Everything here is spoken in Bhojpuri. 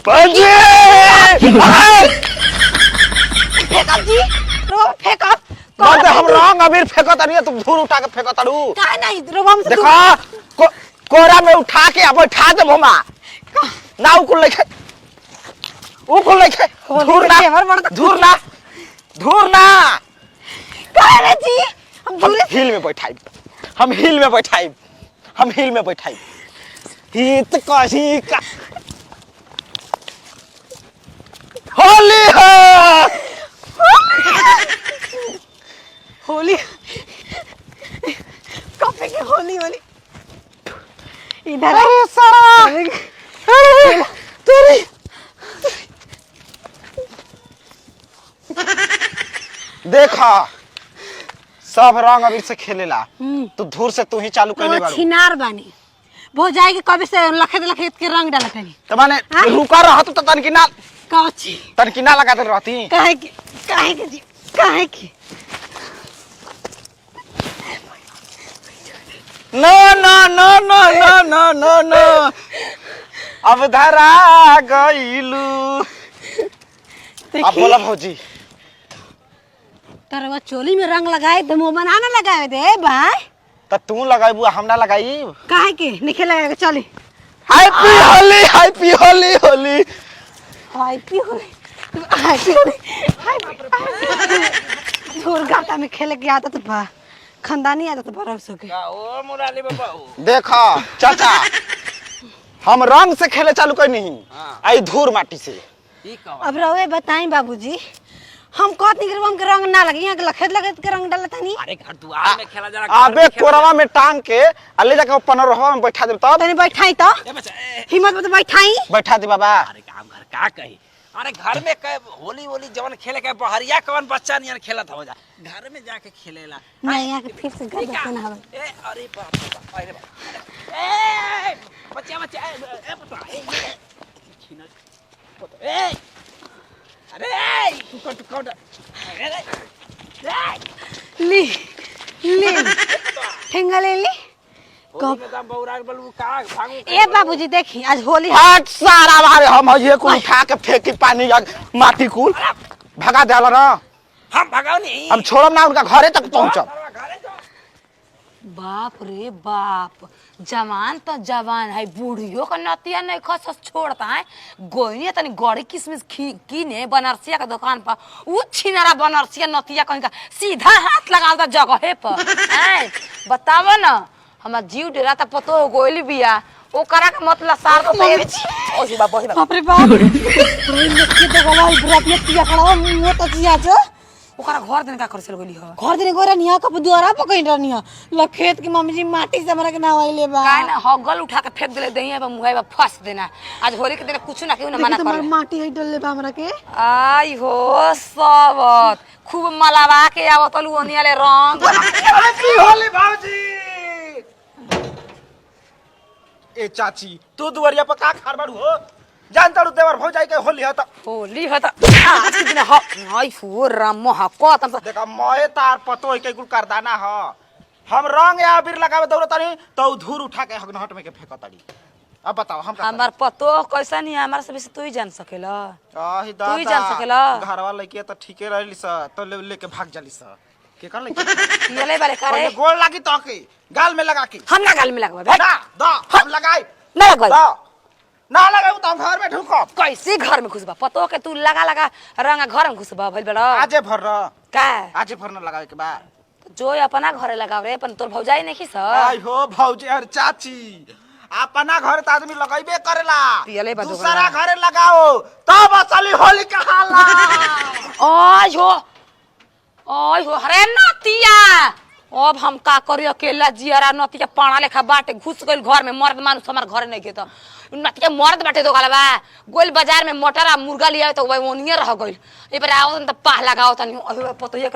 भौजी फेंकब जी रो फेंकब मत हम रंग अबीर फेंकत नहीं तुम धूल उठा के फेंकत अड़ू का नहीं रो हम से देखो कोरा में उठा के अब बैठा दे भोमा ना उकुल लेके धूर ना का रे जी हम हम दूर हिल में बैठाई हित कहीं का होली है होली कॉफी की होली वाली इधर अरे सारा अरे तेरी देखा सब रंग अबीर से खेलेला तू धूर से तू ही चालू करने वाला छिनार बानी भो जाएगी कभी से लखत के रंग डालत है तो माने रुका रहा तो तनकी ना लगाते रहती काहे के जी काहे की नो नो नो नो नो नो नो नो अब धरा गईलू अब बोला भौजी तरवा चोली में रंग लगाए तो मुंह बना ना लगाए दे भाई तो तू लगाईबू हम ना लगाई काहे के निखे लगाए चली happy Holi happy Holi Holi happy Holi धूर गाता में खेले के आदत बा खानदानी आदत बा रह सके ओ मुराली बाबा देखा चाचा हम रंग से खेले चालू कर नहीं आई धूर माटी से अब रहे बताई बाबूजी हम कहत नहीं हम के रंग ना लगे यहाँ के लखत लगत के रंग डालत नहीं अरे घर दुआर में खेला जरा अबे कोरवा में टांग के ले जाके पनरवा में बैठा दे तब तनी बैठाई तो ए बच्चा हिम्मत मत बैठाई बैठा दे बाबा अरे काम घर का कही अरे घर में कब होली होली जवन खेले के बहरिया कवन बच्चा नियन खेलत हो जा घर में जाके खेलेला नहीं यहाँ के फिर से गलत से ना हवे ए अरे बाप रे बाप अरे बाप ए बच्चा ए पता ए अरे तू कौन ली ठेंगा ले ली होली में दाम बौराग बलू का भागू ए बाबूजी देखी आज होली हट सारा बारे हम ये कुल उठा के फेंकी पानी माटी कुल भगा देला ना हम भगाओ नहीं हम छोड़म ना उनका घरे तक पहुंचब बाप रे बाप जवान तो जवान है बूढ़ियों का नतिया नहीं खस छोड़ता है गोइनी तनी गड़ी किसमिस कीने बनारसिया का दुकान पर उ छिनारा बनारसिया नतिया कहीं का सीधा हाथ लगावता जगह पर हैं बतावो ना हमार जीव डेरा त पतो गोइली बिया ओकरा का मतलब सार तो ओही बाप रे बाप रे नखे तो गला बुरातिया पिया खड़ा मुंह तो जिया जो ओकरा घर देने का कर चल गोली हो घर दिन गोरा निया का दुआरा पर कहीं रहनिया लखेत की मम्मी जी माटी से हमरा के नवाइले बा काहे ना हगल उठा के फेंक देले दहिया पे मुंह पे फंस देना आज होली के दिन कुछ ना क्यों ना मना कर माटी है डलले बा हमरा के आई हो सबत खूब मलावा के आवतलू ओनियाले रंग हैप्पी होली भौजी ए चाची तू दुवरिया पर का खार बाड़ू हो जानता रू देवर भौजाई के होली है त होली है त आज के दिन ह आई हो राम ह को तम देखा मोए तार पतो है के कुल करदाना ह हम रंग या अबीर लगावे दौड़तानी तो धूर उठा के हट में के फेंकताड़ी अब बताओ हम हमार पतो कैसा नहीं हमार से बेसी तू ही जान सकेला आही तू ही जान सकेला घरवा लइके त ठीके रहली स तो लेके भाग जाली स के कर लइके ये ले बारे करे पहले गोल लागी तो के गाल में लगा के हम ना गाल में लगवा ना द हम लगाई ना लगवा द ना लगाऊ तो हम घर में ढुकब कैसे घर में घुसबा पतो के तू लगा रंगा घर में घुसबा भइल बड़ा आजे भर र का आजे भर न लगावे के बा जो अपना घरे लगाव रे अपन तोर भौजाई नहीं खिस आई हो भौजी और चाची अपना घर त आदमी लगाइबे करेला पियले बा दूसरा घरे लगाओ तब असली होली का हाला ओय हो हरे नतिया अब हम का करी अकेला जियारा नतिया पाना लेखा बाटे घुस गइल घर में मर्द मानुस हमार घरे नहीं के त नतिया मर्द बाटे तो गलबा गोल बाजार में मटर आ मुर्गा लिया तो ओनिए रह गइल ए पर आओ त पाह लगाओ तनी पतो एक